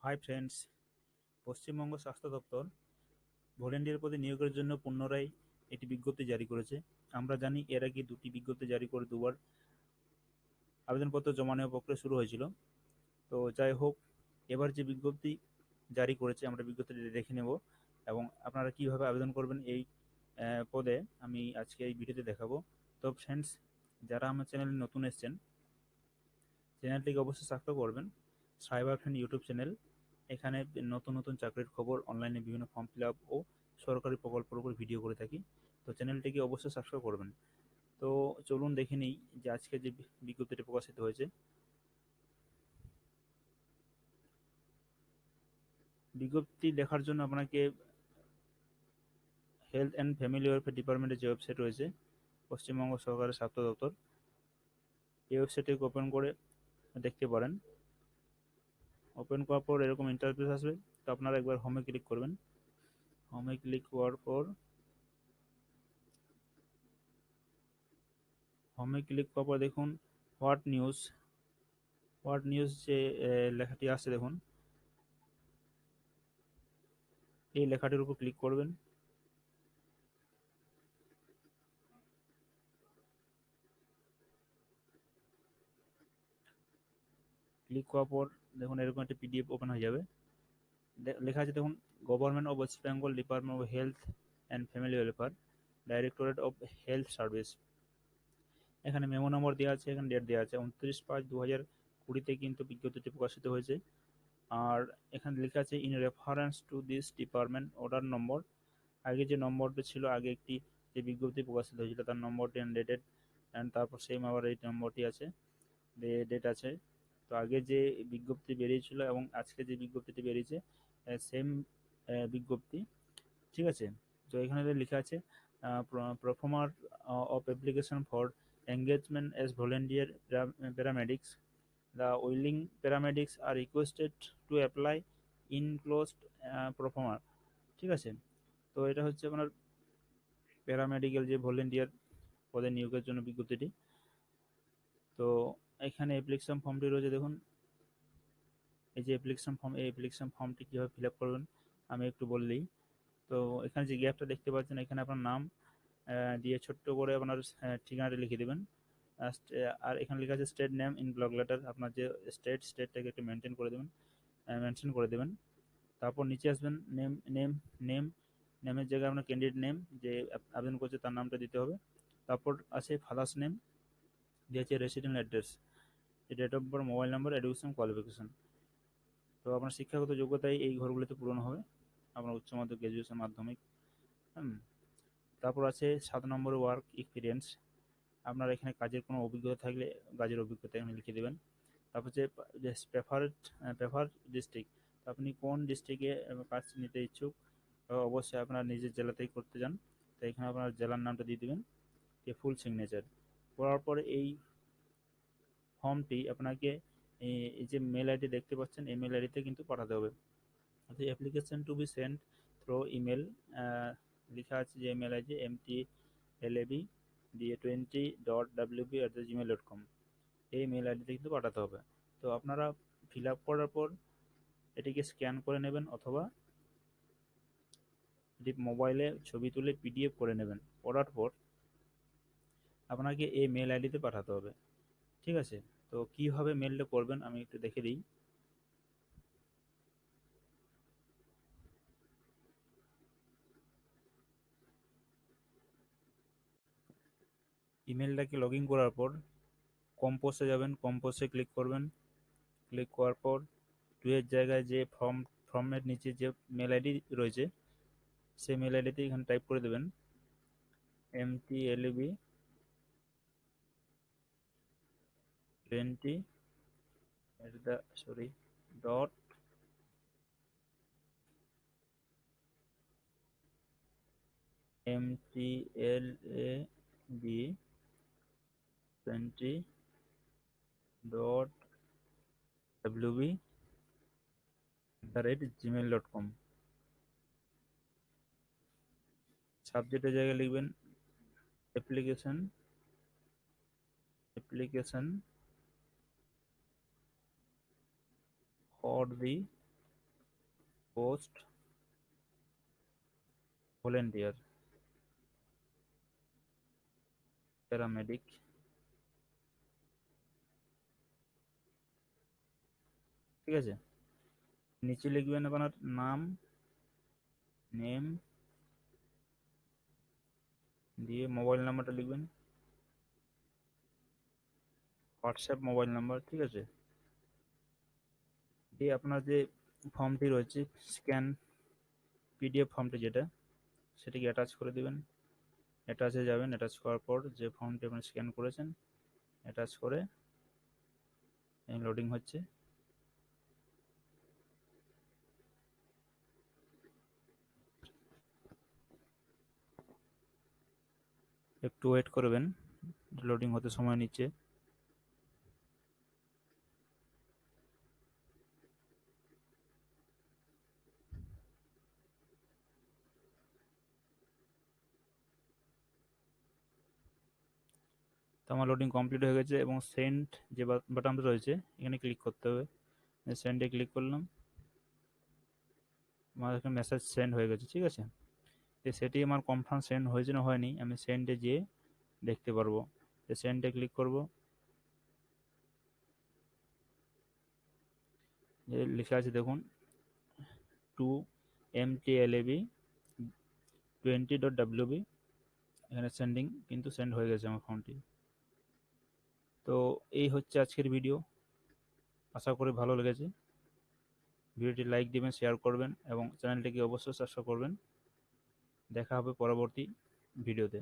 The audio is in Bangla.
হাই ফ্রেন্ডস, পশ্চিমবঙ্গ স্বাস্থ্য দপ্তর ভলেন্টিয়ার পদে নিয়োগের জন্য পুনরায় একটি বিজ্ঞপ্তি জারি করেছে। আমরা জানি এর আগে দুটি বিজ্ঞপ্তি জারি করে দুবার আবেদনপত্র জমা নেওয়ার প্রক্রিয়া শুরু হয়েছিল। তো যাই হোক, এবার যে বিজ্ঞপ্তি জারি করেছে আমরা বিজ্ঞপ্তিটি দেখে নেব এবং আপনারা কিভাবে আবেদন করবেন এই পদে আমি আজকে এই ভিডিওতে দেখাবো। তো ফ্রেন্ডস, যারা আমার চ্যানেলে নতুন এসেছেন চ্যানেলটিকে অবশ্যই সাবস্ক্রাইব করবেন। সাইবার ফ্রেন্ড ইউটিউব চ্যানেল, এখানে নতুন নতুন চাকরির খবর, অনলাইনে বিভিন্ন ফর্ম ফিল আপ ও সরকারি প্রকল্পের উপর ভিডিও করে থাকি। তো চ্যানেলটিকে অবশ্যই সাবস্ক্রাইব করবেন। তো চলুন দেখে নিই যে আজকে যে বিজ্ঞপ্তিটি প্রকাশিত হয়েছে। বিজ্ঞপ্তি দেখার জন্য আপনাকে হেলথ অ্যান্ড ফ্যামিলি ওয়েলফেয়ার ডিপার্টমেন্টের যে ওয়েবসাইট রয়েছে পশ্চিমবঙ্গ সরকারের স্বাস্থ্য দপ্তর, এই ওয়েবসাইটটিকে ওপেন করে দেখতে পারেন। ওপেন করার পর এরকম ইন্টারফেস আসবে। তো আপনারা একবার হোমে ক্লিক করবেন। হোমে ক্লিক করার পর দেখুন হোয়াট নিউজ যে লেখাটি আসছে দেখুন, এই লেখাটির উপর ক্লিক করবেন। ক্লিক করার পর দেখুন এরকম একটা পিডিএফ ওপেন হয়ে যাবে। লেখা আছে দেখুন, government of West Bengal, department of health and family welfare, directorate of health service. এখানে মেমো নম্বর দেওয়া আছে, এখানে ডেট দেওয়া আছে 29/5/2020 কিন্তু বিজ্ঞপ্তিটি প্রকাশিত হয়েছে। আর এখানে লেখা আছে in reference to this department order number. আগে যে নম্বরটা ছিল, আগে একটি যে বিজ্ঞপ্তি প্রকাশিত হয়েছিল তার নম্বরটি অ্যান্ড ডেটেড, অ্যান্ড তারপর সেম আবার এই নম্বরটি আছে, ডেট আছে। তো আগে যে বিজ্ঞপ্তি বেরিয়েছিল এবং আজকে যে বিজ্ঞপ্তিটি বেরিয়েছে সেম বিজ্ঞপ্তি, ঠিক আছে। তো এখানে লেখা আছে proforma of application for engagement as volunteer paramedics, the willing paramedics are requested to apply in closed proforma, ঠিক আছে। তো এটা হচ্ছে আপনার প্যারামেডিক্যাল যে ভলেন্টিয়ার পদে নিয়োগের জন্য বিজ্ঞপ্তিটি। তো এখানে অ্যাপ্লিকেশন ফর্মটি রয়েছে দেখুন, এই যে অ্যাপ্লিকেশন ফর্ম, এই অ্যাপ্লিকেশন ফর্মটি কীভাবে ফিল আপ করবেন আমি একটু বলে দিই। তো এখানে যে গ্যাপটা দেখতে পাচ্ছেন, এখানে আপনার নাম দিয়ে ছোট্ট করে আপনার ঠিকানাটা লিখে দেবেন। আর এখানে লেখা আছে state name in block letter, আপনার যে স্টেটটাকে একটু মেনশন করে দেবেন। তারপর নিচে আসবেন, নেম নেম নেম নেমের জায়গায় আপনার ক্যান্ডিডেট নেম, যে আবেদন করছে তার নামটা দিতে হবে। তারপর আছে ফাদার্স নেম, দিয়ে আছে resident address, date of birth, mobile number, education qualification. তো আপনার শিক্ষাগত যোগ্যতায় এই ঘরগুলিতে পূরণ হবে, আপনার উচ্চ মাধ্যমিক, গ্র্যাজুয়েশন, মাধ্যমিক। হুম। তারপর আছে 7 নম্বরে ওয়ার্ক এক্সপিরিয়েন্স, আপনার এখানে কাজের কোনো অভিজ্ঞতা থাকলে কাজের অভিজ্ঞতা এখানে লিখে দেবেন। তারপর যে প্রেফার ডিস্ট্রিক্ট, আপনি কোন ডিস্ট্রিক্টে কাজ নিতে ইচ্ছুক, অবশ্যই আপনার নিজের জেলাতেই করতে চান, তো এখানে আপনার জেলার নামটা দিয়ে দেবেন, দিয়ে ফুল সিগনেচার করার পরে এই ফর্মটি আপনাকে এই যে মেল আইডি দেখতে পাচ্ছেন এই মেল আইডিতে কিন্তু পাঠাতে হবে। অর্থাৎ application to be send through email, লেখা আছে যে ইমেল আইডি mtlab দিয়ে 20.wb@gmail.com, এই মেল আইডিতে কিন্তু পাঠাতে হবে। তো আপনারা ফিল আপ করার পর এটিকে স্ক্যান করে নেবেন অথবা এটি মোবাইলে ছবি তুলে পিডিএফ করে নেবেন। করার পর আপনাকে এই মেল আইডিতে পাঠাতে হবে, ঠিক আছে। তো কীভাবে মেলটা করবেন আমি একটু দেখে দিই। ইমেলটাকে লগ ইন করার পর কম্পোজে যাবেন, কম্পোজে ক্লিক করবেন। ক্লিক করার পর টুয়ের জায়গায় যে ফর্মের নিচে যে মেল আইডি রয়েছে সেই মেল আইডিতে এখানে টাইপ করে দেবেন mtlab 20 dot mtlab 20 dot wb@gmail.com। সাবজেক্টের জায়গায় লিখবেন application application for the post volunteer paramedic, ঠিক আছে। নিচে লিখবেন আপনার নাম, নেম দিয়ে মোবাইল নাম্বারটা লিখবেন, হোয়াটসঅ্যাপ মোবাইল নাম্বার, ঠিক আছে। দিয়ে আপনার যে ফর্মটি রয়েছে স্ক্যান পিডিএফ ফর্মটি যেটা, সেটিকে অ্যাটাচ করে দিবেন। অ্যাটাচে যাবেন, অ্যাটাচ করার পর যে ফর্মটি আপনি স্ক্যান করেছেন অ্যাটাচ করে লোডিং হচ্ছে। একটু ওয়েট করবেন, লোডিং হতে সময় নিচ্ছে। তো আমার লোডিং কমপ্লিট হয়ে গেছে এবং সেন্ড যে বাটনটা রয়েছে এখানে ক্লিক করতে হবে। সেন্ডে ক্লিক করলাম, আমার এখানে মেসেজ সেন্ড হয়ে গেছে, ঠিক আছে। তো সেটি আমার কনফার্ম সেন্ড হয়েছে না হয়নি আমি সেন্ডে যেয়ে দেখতে পারবো। তো সেন্ডে ক্লিক করব, যে লেখা আছে দেখুন টু mtlab 20.wb, এখানে সেন্ডিং কিন্তু সেন্ড হয়ে গেছে আমার ফোনটি। তো এই হচ্ছে আজকের ভিডিও, আশা করি ভালো লেগেছে। ভিডিওটি লাইক দিবেন, শেয়ার করবেন এবং চ্যানেলটিকে অবশ্যই সাবস্ক্রাইব করবেন। দেখা হবে পরবর্তী ভিডিওতে।